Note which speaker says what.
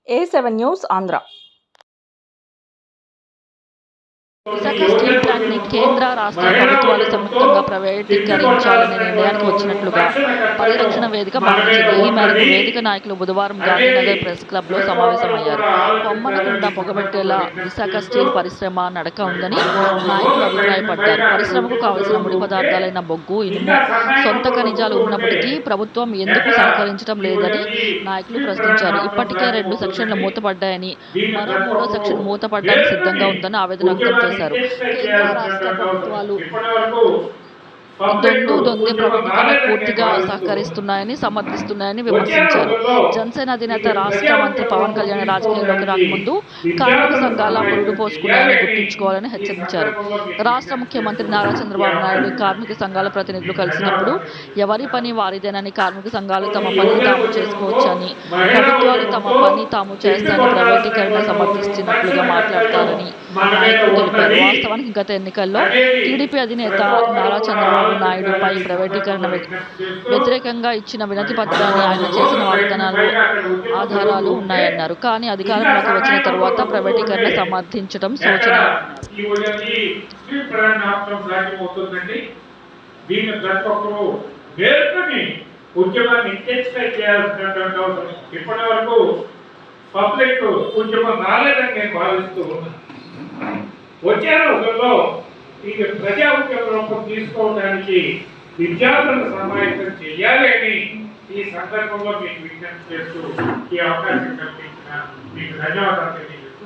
Speaker 1: A7 news Andhra.
Speaker 2: Visakha steel ప్లాంట్ని కేంద్ర రాష్ట్ర ప్రభుత్వాలు సంయుక్తంగా ప్రైవేటీకరించాలనే నిర్ణయానికి వచ్చినట్లుగా పరిరక్షణ వేదిక భావించింది. ఈ మేరకు వేదిక నాయకులు బుధవారం గాంధీనగర్ ప్రెస్ క్లబ్లో సమావేశమయ్యారు. కొమ్మనగుండా పొగబెట్టేలా విశాఖ స్టీల్ పరిశ్రమ నడక ఉందని నాయకులు అభిప్రాయపడ్డారు. పరిశ్రమకు కావలసిన ముడి పదార్థాలైన బొగ్గు, ఇనుము, సొంత ఖనిజాలు ఉన్నప్పటికీ ప్రభుత్వం ఎందుకు సహకరించడం లేదని నాయకులు ప్రశ్నించారు. ఇప్పటికే 2 సెక్షన్లు మూతపడ్డాయని, మరో 3వ సెక్షన్ మూతపడడానికి సిద్ధంగా ఉందని ఆవేదన వ్యక్తం చేశారు. కేంద్ర రాష్ట్ర ప్రభుత్వాలు దొందే ప్రైవేటీకరణ పూర్తిగా సహకరిస్తున్నాయని, సమర్థిస్తున్నాయని విమర్శించారు. జనసేన అధినేత రాష్ట్ర మంత్రి పవన్ కళ్యాణ్ రాజకీయాల్లోకి రాకముందు కార్మిక సంఘాల పురుడు పోసుకున్నాయని గుర్తుంచుకోవాలని హెచ్చరించారు. రాష్ట్ర ముఖ్యమంత్రి నారా చంద్రబాబు నాయుడు కార్మిక సంఘాల ప్రతినిధులు కలిసినప్పుడు ఎవరి పని వారిదేనని, కార్మిక సంఘాలు తమ పని తాము చేసుకోవచ్చని, ప్రభుత్వాలు తమ పని తాము చేస్తాయని ప్రైవేటీకరణ సమర్థిస్తున్నట్లుగా మాట్లాడతారని నాయకులు తెలిపారు. వాస్తవానికి గత ఎన్నికల్లో టీడీపీ అధినేత నారా చంద్రబాబు నాయుడుపై ప్రైవేటీకరణ వ్యతిరేకంగా ఇచ్చిన వినతి పత్రాన్ని ఆయన చేసిన వాగ్దానాలు ఆధారాలు ఉన్నాయన్నారు. కానీ అధికారంలోకి వచ్చిన తరువాత ప్రైవేటీకరణ సమర్థించడం శోచనీయం.
Speaker 3: పబ్లిక్ ఉద్యమం రాలేదని నేను భావిస్తూ ఉన్నాను. వచ్చారు ఒకరిలో ఈ ప్రజా ఉద్యమం తీసుకోవడానికి విద్యార్థులను సమాయత్తం చేయాలి అని ఈ సందర్భంలో మీకు విజ్ఞప్తి చేస్తూ ఈ అవకాశం కల్పించిన మీకు ధన్యవాదాలు తెలియజేస్తూ